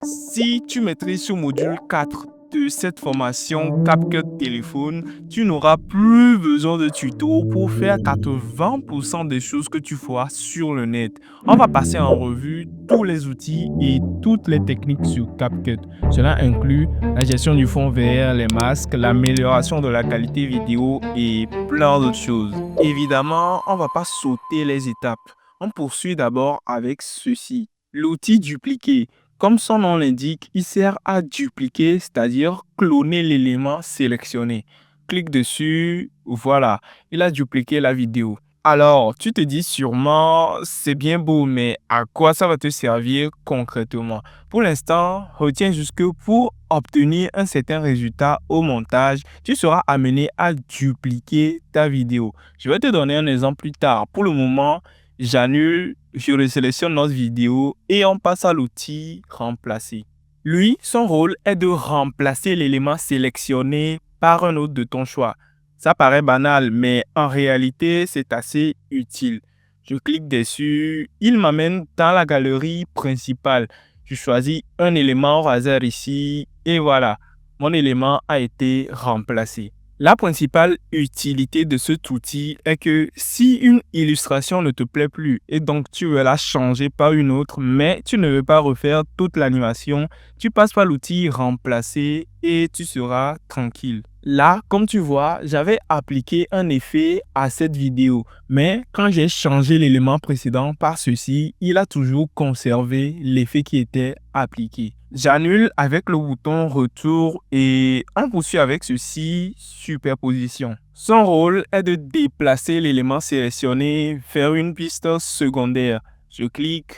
Si tu maîtrises ce module 4 de cette formation CapCut téléphone, tu n'auras plus besoin de tuto pour faire 80% des choses que tu feras sur le net. On va passer en revue tous les outils et toutes les techniques sur CapCut. Cela inclut la gestion du fond vert, les masques, l'amélioration de la qualité vidéo et plein d'autres choses. Évidemment, on ne va pas sauter les étapes. On poursuit d'abord avec ceci. L'outil dupliquer. Comme son nom l'indique, il sert à dupliquer, c'est-à-dire cloner l'élément sélectionné. Clique dessus, voilà, il a dupliqué la vidéo. Alors, tu te dis sûrement, c'est bien beau, mais à quoi ça va te servir concrètement? Pour l'instant, retiens juste que pour obtenir un certain résultat au montage, tu seras amené à dupliquer ta vidéo. Je vais te donner un exemple plus tard. Pour le moment, j'annule, je resélectionne notre vidéo et on passe à l'outil remplacer. Lui, son rôle est de remplacer l'élément sélectionné par un autre de ton choix. Ça paraît banal, mais en réalité, c'est assez utile. Je clique dessus, il m'amène dans la galerie principale. Je choisis un élément au hasard ici et voilà, mon élément a été remplacé. La principale utilité de cet outil est que si une illustration ne te plaît plus et donc tu veux la changer par une autre, mais tu ne veux pas refaire toute l'animation, tu passes par l'outil remplacer et tu seras tranquille. Là, comme tu vois, j'avais appliqué un effet à cette vidéo, mais quand j'ai changé l'élément précédent par ceci, il a toujours conservé l'effet qui était appliqué. J'annule avec le bouton retour et on poursuit avec ceci, superposition. Son rôle est de déplacer l'élément sélectionné vers une piste secondaire. Je clique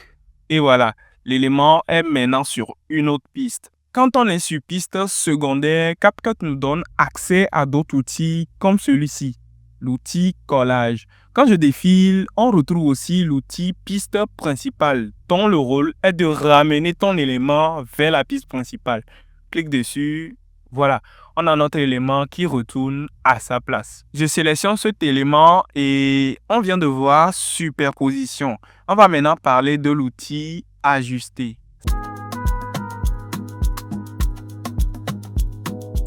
et voilà, l'élément est maintenant sur une autre piste. Quand on est sur piste secondaire, CapCut nous donne accès à d'autres outils comme celui-ci, l'outil collage. Quand je défile, on retrouve aussi l'outil piste principale, dont le rôle est de ramener ton élément vers la piste principale. Clique dessus, voilà, on a notre élément qui retourne à sa place. Je sélectionne cet élément et on vient de voir superposition. On va maintenant parler de l'outil ajuster.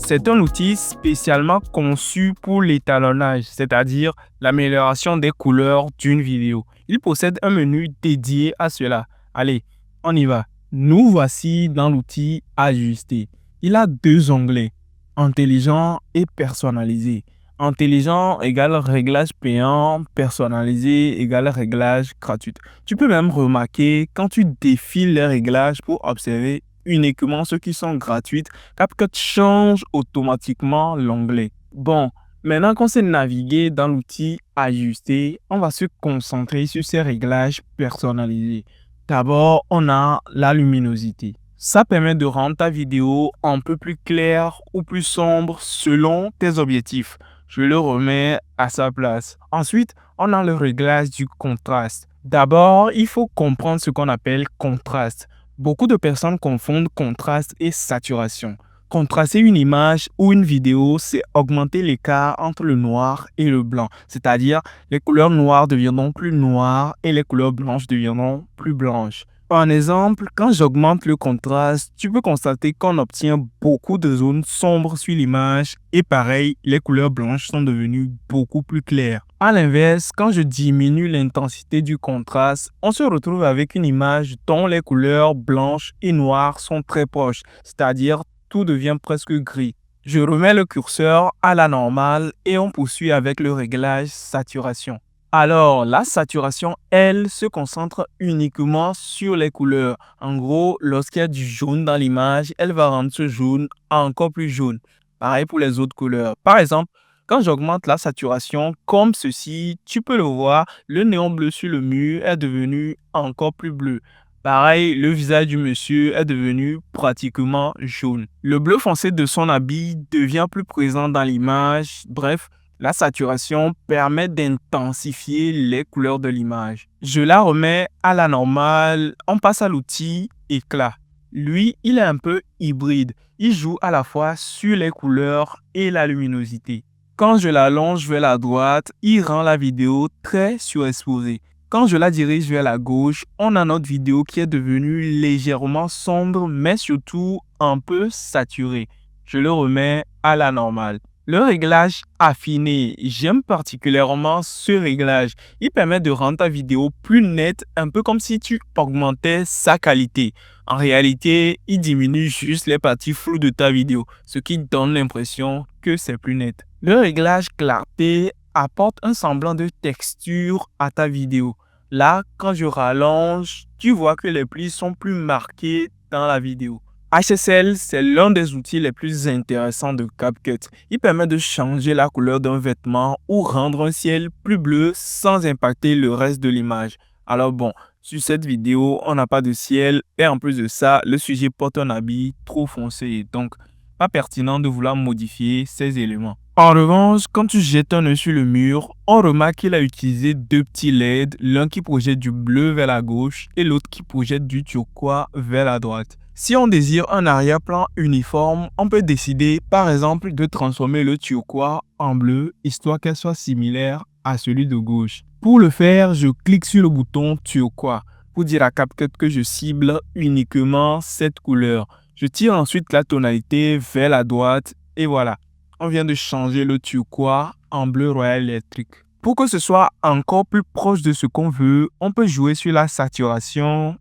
C'est un outil spécialement conçu pour l'étalonnage, c'est-à-dire l'amélioration des couleurs d'une vidéo. Il possède un menu dédié à cela. Allez, on y va. Nous voici dans l'outil Ajuster. Il a deux onglets, intelligent et personnalisé. Intelligent égale réglage payant, personnalisé égale réglage gratuit. Tu peux même remarquer quand tu défiles les réglages pour observer uniquement ceux qui sont gratuits, CapCut change automatiquement l'onglet. Bon, maintenant qu'on sait naviguer dans l'outil Ajuster, on va se concentrer sur ces réglages personnalisés. D'abord, on a la luminosité. Ça permet de rendre ta vidéo un peu plus claire ou plus sombre selon tes objectifs. Je le remets à sa place. Ensuite, on a le réglage du contraste. D'abord, il faut comprendre ce qu'on appelle contraste. Beaucoup de personnes confondent contraste et saturation. Contraster une image ou une vidéo, c'est augmenter l'écart entre le noir et le blanc. C'est-à-dire, les couleurs noires deviendront plus noires et les couleurs blanches deviendront plus blanches. Par exemple, quand j'augmente le contraste, tu peux constater qu'on obtient beaucoup de zones sombres sur l'image et pareil, les couleurs blanches sont devenues beaucoup plus claires. À l'inverse, quand je diminue l'intensité du contraste, on se retrouve avec une image dont les couleurs blanches et noires sont très proches, c'est-à-dire tout devient presque gris. Je remets le curseur à la normale et on poursuit avec le réglage saturation. Alors, la saturation, elle, se concentre uniquement sur les couleurs. En gros, lorsqu'il y a du jaune dans l'image, elle va rendre ce jaune encore plus jaune. Pareil pour les autres couleurs. Par exemple, quand j'augmente la saturation comme ceci, tu peux le voir, le néon bleu sur le mur est devenu encore plus bleu. Pareil, le visage du monsieur est devenu pratiquement jaune. Le bleu foncé de son habit devient plus présent dans l'image. Bref, la saturation permet d'intensifier les couleurs de l'image. Je la remets à la normale. On passe à l'outil éclat. Lui, il est un peu hybride. Il joue à la fois sur les couleurs et la luminosité. Quand je l'allonge vers la droite, il rend la vidéo très surexposée. Quand je la dirige vers la gauche, on a notre vidéo qui est devenue légèrement sombre, mais surtout un peu saturée. Je le remets à la normale. Le réglage affiné, j'aime particulièrement ce réglage. Il permet de rendre ta vidéo plus nette, un peu comme si tu augmentais sa qualité. En réalité, il diminue juste les parties floues de ta vidéo, ce qui donne l'impression que c'est plus net. Le réglage clarté apporte un semblant de texture à ta vidéo. Là, quand je rallonge, tu vois que les plis sont plus marqués dans la vidéo. HSL, c'est l'un des outils les plus intéressants de CapCut. Il permet de changer la couleur d'un vêtement ou rendre un ciel plus bleu sans impacter le reste de l'image. Alors bon, sur cette vidéo, on n'a pas de ciel et en plus de ça, le sujet porte un habit trop foncé. Donc, pas pertinent de vouloir modifier ces éléments. En revanche, quand tu jettes un œil sur le mur, on remarque qu'il a utilisé deux petits LED, l'un qui projette du bleu vers la gauche et l'autre qui projette du turquoise vers la droite. Si on désire un arrière-plan uniforme, on peut décider par exemple de transformer le turquoise en bleu, histoire qu'elle soit similaire à celui de gauche. Pour le faire, je clique sur le bouton turquoise pour dire à CapCut que je cible uniquement cette couleur. Je tire ensuite la tonalité vers la droite et voilà. On vient de changer le turquoise en bleu royal électrique. Pour que ce soit encore plus proche de ce qu'on veut, on peut jouer sur la saturation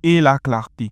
et la clarté.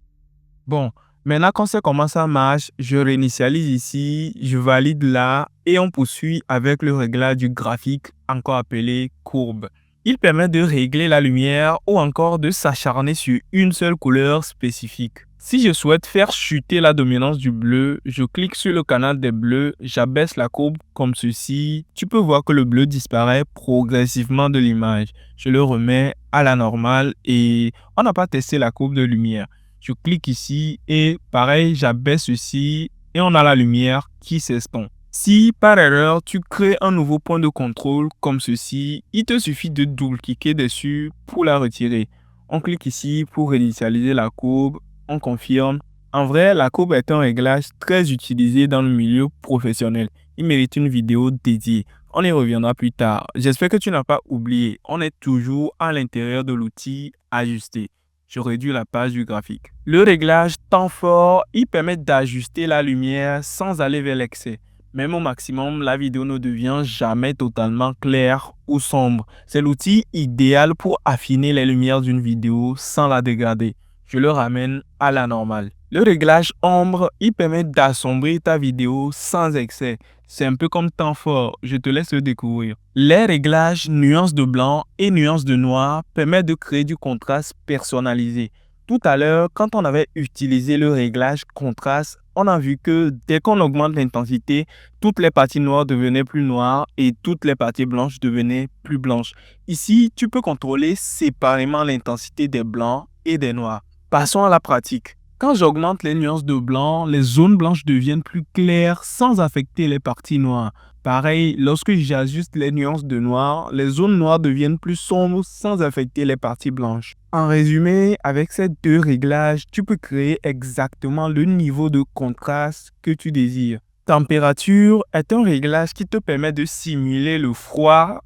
Bon, maintenant qu'on sait comment ça marche, je réinitialise ici, je valide là et on poursuit avec le réglage du graphique, encore appelé courbe. Il permet de régler la lumière ou encore de s'acharner sur une seule couleur spécifique. Si je souhaite faire chuter la dominance du bleu, je clique sur le canal des bleus, j'abaisse la courbe comme ceci. Tu peux voir que le bleu disparaît progressivement de l'image. Je le remets à la normale et on n'a pas testé la courbe de lumière. Je clique ici et pareil, j'abaisse ceci et on a la lumière qui s'estompe. Si par erreur, tu crées un nouveau point de contrôle comme ceci, il te suffit de double-cliquer dessus pour la retirer. On clique ici pour réinitialiser la courbe, on confirme. En vrai, la courbe est un réglage très utilisé dans le milieu professionnel. Il mérite une vidéo dédiée. On y reviendra plus tard. J'espère que tu n'as pas oublié. On est toujours à l'intérieur de l'outil Ajuster. Je réduis la page du graphique. Le réglage temps fort, il permet d'ajuster la lumière sans aller vers l'excès. Même au maximum, la vidéo ne devient jamais totalement claire ou sombre. C'est l'outil idéal pour affiner les lumières d'une vidéo sans la dégrader. Je le ramène à la normale. Le réglage ombre, il permet d'assombrir ta vidéo sans excès. C'est un peu comme temps fort, je te laisse le découvrir. Les réglages nuances de blanc et nuances de noir permettent de créer du contraste personnalisé. Tout à l'heure, quand on avait utilisé le réglage contraste, on a vu que dès qu'on augmente l'intensité, toutes les parties noires devenaient plus noires et toutes les parties blanches devenaient plus blanches. Ici, tu peux contrôler séparément l'intensité des blancs et des noirs. Passons à la pratique. Quand j'augmente les nuances de blanc, les zones blanches deviennent plus claires sans affecter les parties noires. Pareil, lorsque j'ajuste les nuances de noir, les zones noires deviennent plus sombres sans affecter les parties blanches. En résumé, avec ces deux réglages, tu peux créer exactement le niveau de contraste que tu désires. Température est un réglage qui te permet de simuler le froid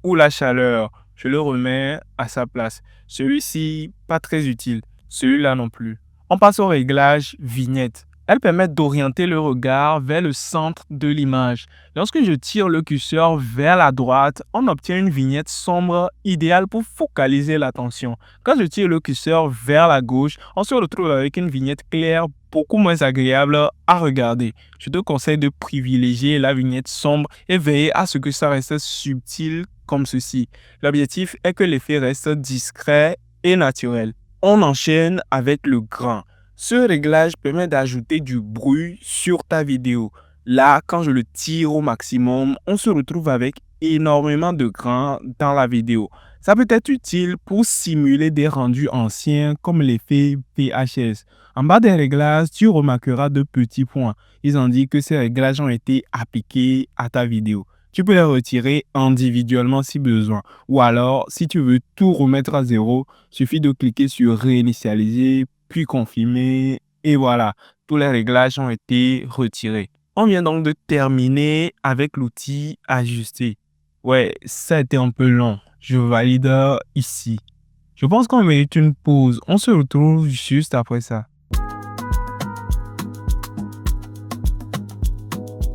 ou la chaleur. Je le remets à sa place. Celui-ci, pas très utile. Celui-là non plus. On passe au réglage vignette. Elle permet d'orienter le regard vers le centre de l'image. Lorsque je tire le curseur vers la droite, on obtient une vignette sombre idéale pour focaliser l'attention. Quand je tire le curseur vers la gauche, on se retrouve avec une vignette claire beaucoup moins agréable à regarder. Je te conseille de privilégier la vignette sombre et veiller à ce que ça reste subtil comme ceci. L'objectif est que l'effet reste discret et naturel. On enchaîne avec le grain. Ce réglage permet d'ajouter du bruit sur ta vidéo. Là, quand je le tire au maximum, on se retrouve avec énormément de grains dans la vidéo. Ça peut être utile pour simuler des rendus anciens comme l'effet VHS. En bas des réglages, tu remarqueras de petits points. Ils indiquent que ces réglages ont été appliqués à ta vidéo. Tu peux les retirer individuellement si besoin. Ou alors, si tu veux tout remettre à zéro, suffit de cliquer sur réinitialiser, puis confirmer. Et voilà, tous les réglages ont été retirés. On vient donc de terminer avec l'outil ajuster. Ouais, ça a été un peu long. Je valide ici. Je pense qu'on mérite une pause. On se retrouve juste après ça.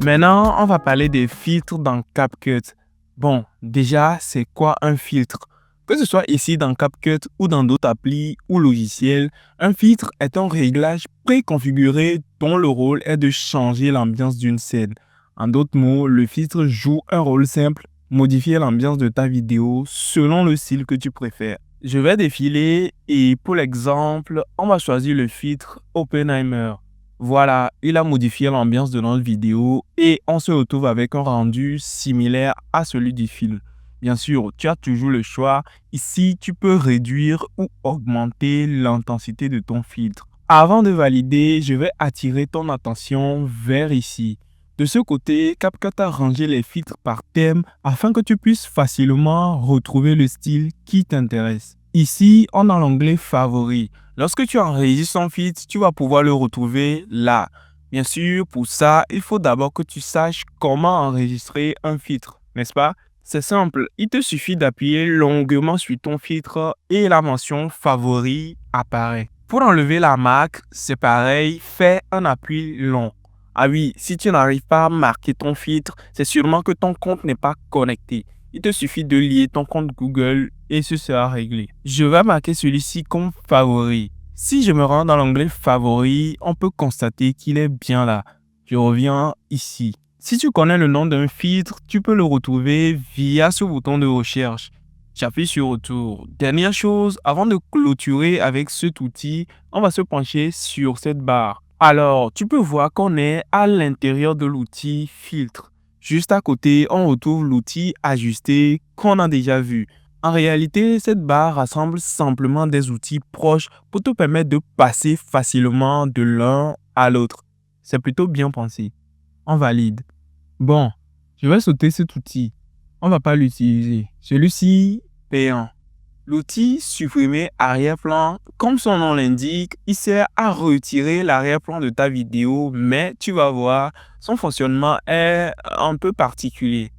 Maintenant, on va parler des filtres dans CapCut. Bon, déjà, c'est quoi un filtre? Que ce soit ici dans CapCut ou dans d'autres applis ou logiciels, un filtre est un réglage préconfiguré dont le rôle est de changer l'ambiance d'une scène. En d'autres mots, le filtre joue un rôle simple, modifier l'ambiance de ta vidéo selon le style que tu préfères. Je vais défiler et pour l'exemple, on va choisir le filtre Oppenheimer. Voilà, il a modifié l'ambiance de notre vidéo et on se retrouve avec un rendu similaire à celui du film. Bien sûr, tu as toujours le choix. Ici, tu peux réduire ou augmenter l'intensité de ton filtre. Avant de valider, je vais attirer ton attention vers ici. De ce côté, CapCut a rangé les filtres par thème afin que tu puisses facilement retrouver le style qui t'intéresse. Ici, on a l'onglet Favoris. Lorsque tu enregistres un filtre, tu vas pouvoir le retrouver là. Bien sûr, pour ça, il faut d'abord que tu saches comment enregistrer un filtre, n'est-ce pas? C'est simple, il te suffit d'appuyer longuement sur ton filtre et la mention Favoris apparaît. Pour enlever la marque, c'est pareil, fais un appui long. Ah oui, si tu n'arrives pas à marquer ton filtre, c'est sûrement que ton compte n'est pas connecté. Il te suffit de lier ton compte Google et ce sera réglé. Je vais marquer celui-ci comme favori. Si je me rends dans l'onglet Favoris, on peut constater qu'il est bien là. Je reviens ici. Si tu connais le nom d'un filtre, tu peux le retrouver via ce bouton de recherche. J'appuie sur Retour. Dernière chose, avant de clôturer avec cet outil, on va se pencher sur cette barre. Alors, tu peux voir qu'on est à l'intérieur de l'outil Filtre. Juste à côté, on retrouve l'outil Ajuster qu'on a déjà vu. En réalité, cette barre rassemble simplement des outils proches pour te permettre de passer facilement de l'un à l'autre. C'est plutôt bien pensé. On valide. Bon, je vais sauter cet outil. On ne va pas l'utiliser. Celui-ci, payant. L'outil supprimer arrière-plan, comme son nom l'indique, il sert à retirer l'arrière-plan de ta vidéo, mais tu vas voir, son fonctionnement est un peu particulier.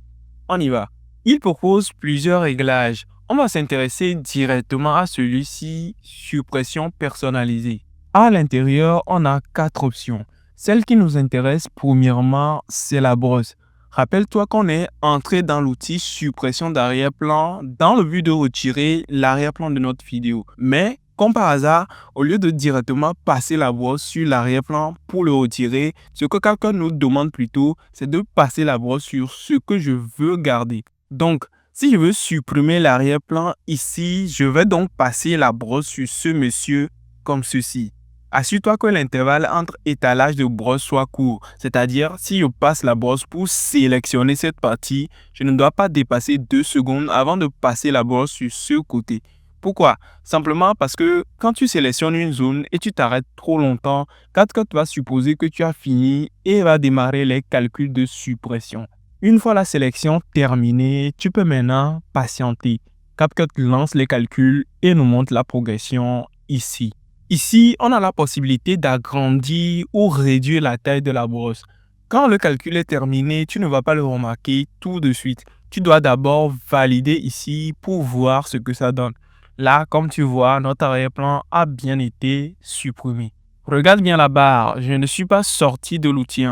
On y va. Il propose plusieurs réglages. On va s'intéresser directement à celui-ci, suppression personnalisée. À l'intérieur, on a 4 options. Celle qui nous intéresse premièrement, c'est la brosse. Rappelle-toi qu'on est entré dans l'outil suppression d'arrière-plan dans le but de retirer l'arrière-plan de notre vidéo. Mais, comme par hasard, au lieu de directement passer la brosse sur l'arrière-plan pour le retirer, ce que quelqu'un nous demande plutôt, c'est de passer la brosse sur ce que je veux garder. Donc, si je veux supprimer l'arrière-plan ici, je vais donc passer la brosse sur ce monsieur comme ceci. Assure-toi que l'intervalle entre étalage de brosse soit court, c'est-à-dire si je passe la brosse pour sélectionner cette partie, je ne dois pas dépasser 2 secondes avant de passer la brosse sur ce côté. Pourquoi? Simplement parce que quand tu sélectionnes une zone et tu t'arrêtes trop longtemps, CapCut va supposer que tu as fini et va démarrer les calculs de suppression. Une fois la sélection terminée, tu peux maintenant patienter. CapCut lance les calculs et nous montre la progression ici. Ici, on a la possibilité d'agrandir ou réduire la taille de la brosse. Quand le calcul est terminé, tu ne vas pas le remarquer tout de suite. Tu dois d'abord valider ici pour voir ce que ça donne. Là, comme tu vois, notre arrière-plan a bien été supprimé. Regarde bien la barre, je ne suis pas sorti de l'outil,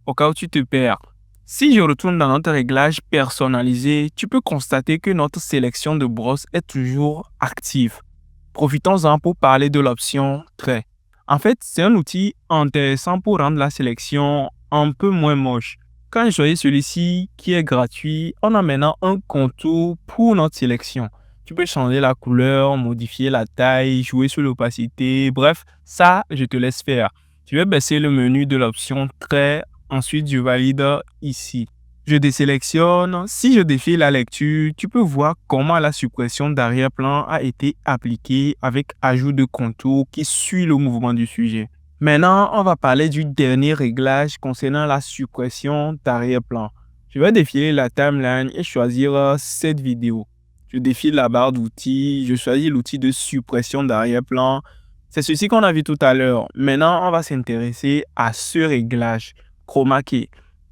au cas où tu te perds. Si je retourne dans notre réglage personnalisé, tu peux constater que notre sélection de brosse est toujours active. Profitons-en pour parler de l'option Trait. En fait, c'est un outil intéressant pour rendre la sélection un peu moins moche. Quand je choisis celui-ci qui est gratuit, on a maintenant un contour pour notre sélection. Tu peux changer la couleur, modifier la taille, jouer sur l'opacité, bref, ça, je te laisse faire. Je vais baisser le menu de l'option Trait, ensuite je valide ici. Je désélectionne. Si je défile la lecture, tu peux voir comment la suppression d'arrière-plan a été appliquée avec ajout de contour qui suit le mouvement du sujet. Maintenant, on va parler du dernier réglage concernant la suppression d'arrière-plan. Je vais défiler la timeline et choisir cette vidéo. Je défile la barre d'outils, je choisis l'outil de suppression d'arrière-plan. C'est ceci qu'on a vu tout à l'heure. Maintenant, on va s'intéresser à ce réglage, chroma key.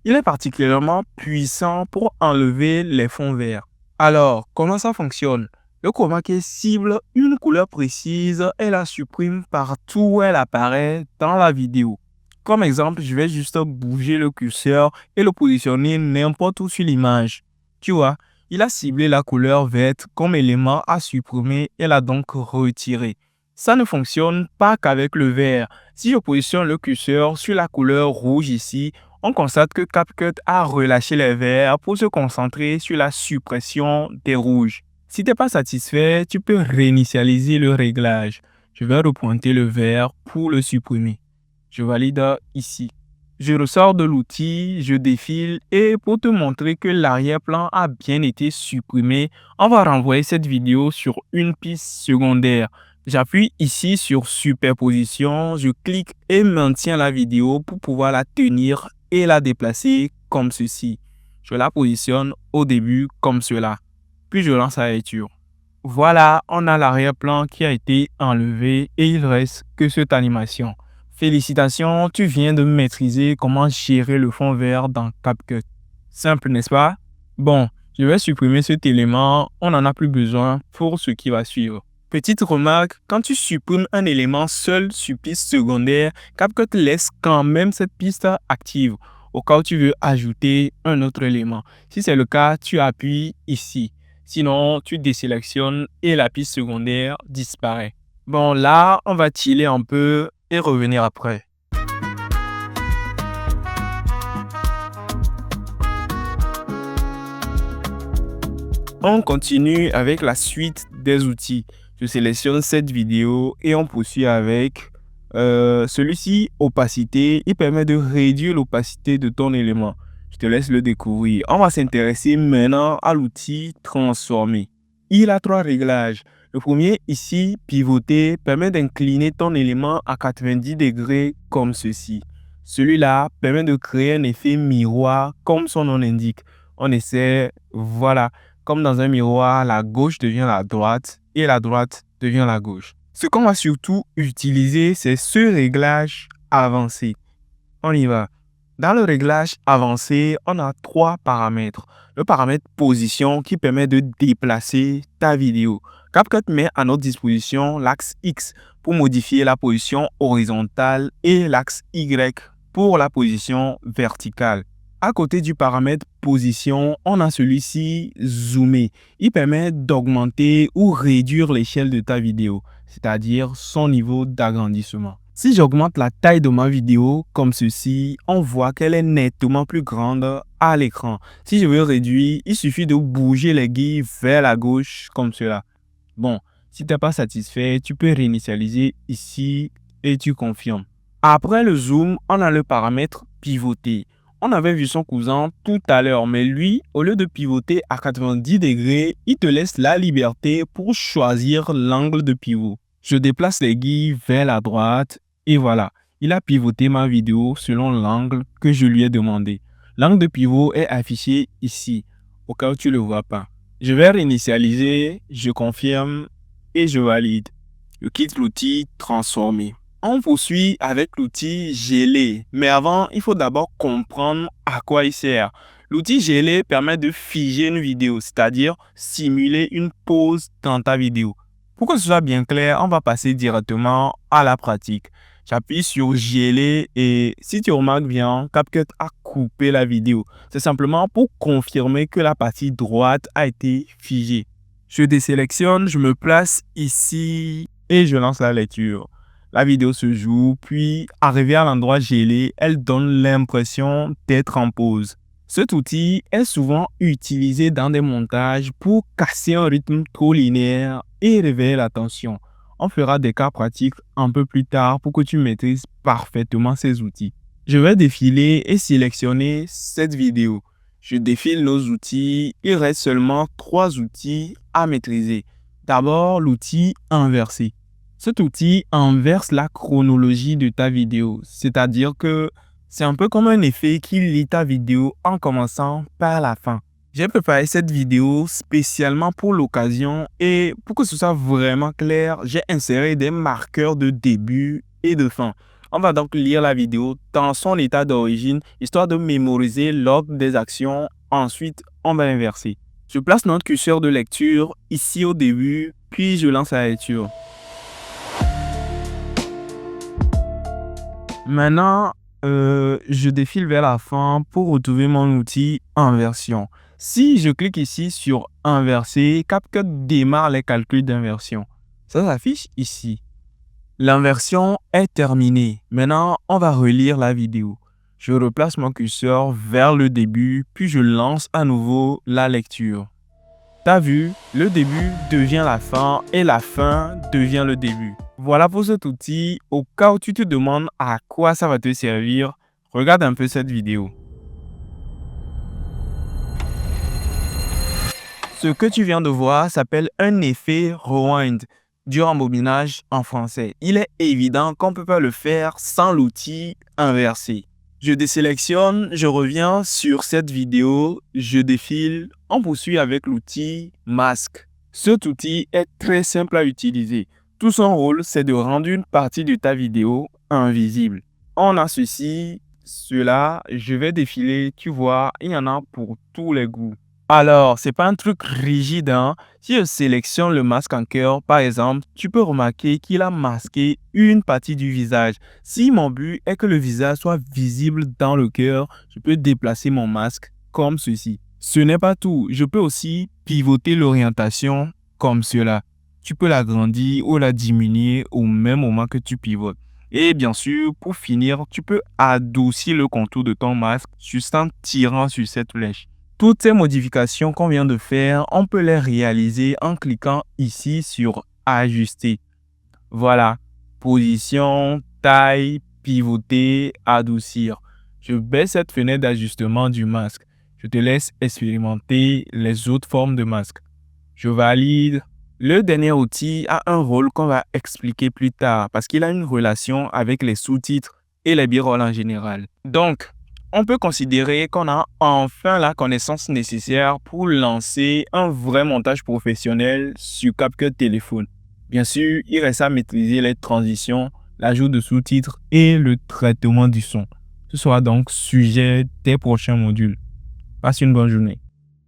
Il est particulièrement puissant pour enlever les fonds verts. Alors, comment ça fonctionne? Le chroma key cible une couleur précise et la supprime partout où elle apparaît dans la vidéo. Comme exemple, je vais juste bouger le curseur et le positionner n'importe où sur l'image. Tu vois, il a ciblé la couleur verte comme élément à supprimer et l'a donc retiré. Ça ne fonctionne pas qu'avec le vert. Si je positionne le curseur sur la couleur rouge ici, on constate que CapCut a relâché les verts pour se concentrer sur la suppression des rouges. Si tu n'es pas satisfait, tu peux réinitialiser le réglage. Je vais repointer le vert pour le supprimer. Je valide ici. Je ressors de l'outil, je défile et pour te montrer que l'arrière-plan a bien été supprimé, on va renvoyer cette vidéo sur une piste secondaire. J'appuie ici sur superposition, je clique et maintiens la vidéo pour pouvoir la tenir et la déplacer comme ceci. Je la positionne au début comme cela. Puis je lance la lecture. Voilà, on a l'arrière-plan qui a été enlevé et il reste que cette animation. Félicitations, tu viens de maîtriser comment gérer le fond vert dans CapCut. Simple, n'est-ce pas? Bon, je vais supprimer cet élément, on n'en a plus besoin pour ce qui va suivre. Petite remarque, quand tu supprimes un élément seul sur piste secondaire, CapCut laisse quand même cette piste active au cas où tu veux ajouter un autre élément. Si c'est le cas, tu appuies ici. Sinon, tu désélectionnes et la piste secondaire disparaît. Bon, là, on va chiller un peu et revenir après. On continue avec la suite des outils. Je sélectionne cette vidéo et on poursuit avec celui-ci, opacité. Il permet de réduire l'opacité de ton élément. Je te laisse le découvrir. On va s'intéresser maintenant à l'outil transformer. Il a 3 réglages. Le premier, ici, pivoter, permet d'incliner ton élément à 90 degrés comme ceci. Celui-là permet de créer un effet miroir comme son nom l'indique. On essaie, voilà, comme dans un miroir, la gauche devient la droite et la droite devient la gauche. Ce qu'on va surtout utiliser, c'est ce réglage avancé. On y va. Dans le réglage avancé, on a 3 paramètres. Le paramètre position qui permet de déplacer ta vidéo. CapCut met à notre disposition l'axe X pour modifier la position horizontale et l'axe Y pour la position verticale. À côté du paramètre position, on a celui-ci zoomer. Il permet d'augmenter ou réduire l'échelle de ta vidéo, c'est-à-dire son niveau d'agrandissement. Si j'augmente la taille de ma vidéo comme ceci, on voit qu'elle est nettement plus grande à l'écran. Si je veux réduire, il suffit de bouger les guilles vers la gauche comme cela. Bon, si tu n'es pas satisfait, tu peux réinitialiser ici et tu confirmes. Après le zoom, on a le paramètre pivoter. On avait vu son cousin tout à l'heure, mais lui, au lieu de pivoter à 90 degrés, il te laisse la liberté pour choisir l'angle de pivot. Je déplace les guilles vers la droite et voilà, il a pivoté ma vidéo selon l'angle que je lui ai demandé. L'angle de pivot est affiché ici, au cas où tu ne le vois pas. Je vais réinitialiser, je confirme et je valide. Je quitte l'outil transformer. On poursuit avec l'outil gelé, mais avant, il faut d'abord comprendre à quoi il sert. L'outil gelé permet de figer une vidéo, c'est-à-dire simuler une pause dans ta vidéo. Pour que ce soit bien clair, on va passer directement à la pratique. J'appuie sur geler et si tu remarques bien, CapCut a coupé la vidéo. C'est simplement pour confirmer que la partie droite a été figée. Je désélectionne, je me place ici et je lance la lecture. La vidéo se joue, puis arrivée à l'endroit gelé, elle donne l'impression d'être en pause. Cet outil est souvent utilisé dans des montages pour casser un rythme trop linéaire et réveiller l'attention. On fera des cas pratiques un peu plus tard pour que tu maîtrises parfaitement ces outils. Je vais défiler et sélectionner cette vidéo. Je défile nos outils. Il reste seulement 3 outils à maîtriser. D'abord, l'outil inverser. Cet outil inverse la chronologie de ta vidéo, c'est-à-dire que c'est un peu comme un effet qui lit ta vidéo en commençant par la fin. J'ai préparé cette vidéo spécialement pour l'occasion et pour que ce soit vraiment clair, j'ai inséré des marqueurs de début et de fin. On va donc lire la vidéo dans son état d'origine, histoire de mémoriser l'ordre des actions. Ensuite, on va inverser. Je place notre curseur de lecture ici au début, puis je lance la lecture. Maintenant, je défile vers la fin pour retrouver mon outil inversion. Si je clique ici sur inverser, CapCut démarre les calculs d'inversion. Ça s'affiche ici. L'inversion est terminée. Maintenant, on va relire la vidéo. Je replace mon curseur vers le début, puis je lance à nouveau la lecture. T'as vu, le début devient la fin et la fin devient le début. Voilà pour cet outil. Au cas où tu te demandes à quoi ça va te servir, regarde un peu cette vidéo. Ce que tu viens de voir s'appelle un effet rewind du rembobinage en français. Il est évident qu'on ne peut pas le faire sans l'outil inversé. Je désélectionne, je reviens sur cette vidéo, je défile, on poursuit avec l'outil masque. Cet outil est très simple à utiliser. Tout son rôle, c'est de rendre une partie de ta vidéo invisible. On a ceci, cela, je vais défiler, tu vois, il y en a pour tous les goûts. Alors, c'est pas un truc rigide, hein. Si je sélectionne le masque en cœur, par exemple, tu peux remarquer qu'il a masqué une partie du visage. Si mon but est que le visage soit visible dans le cœur, je peux déplacer mon masque comme ceci. Ce n'est pas tout. Je peux aussi pivoter l'orientation comme cela. Tu peux l'agrandir ou la diminuer au même moment que tu pivotes. Et bien sûr, pour finir, tu peux adoucir le contour de ton masque juste en tirant sur cette flèche. Toutes ces modifications qu'on vient de faire, on peut les réaliser en cliquant ici sur Ajuster. Voilà, position, taille, pivoter, adoucir. Je baisse cette fenêtre d'ajustement du masque. Je te laisse expérimenter les autres formes de masque. Je valide. Le dernier outil a un rôle qu'on va expliquer plus tard parce qu'il a une relation avec les sous-titres et les b-rolls en général. Donc, on peut considérer qu'on a enfin la connaissance nécessaire pour lancer un vrai montage professionnel sur CapCut téléphone. Bien sûr, il reste à maîtriser les transitions, l'ajout de sous-titres et le traitement du son. Ce sera donc sujet des prochains modules. Passe une bonne journée.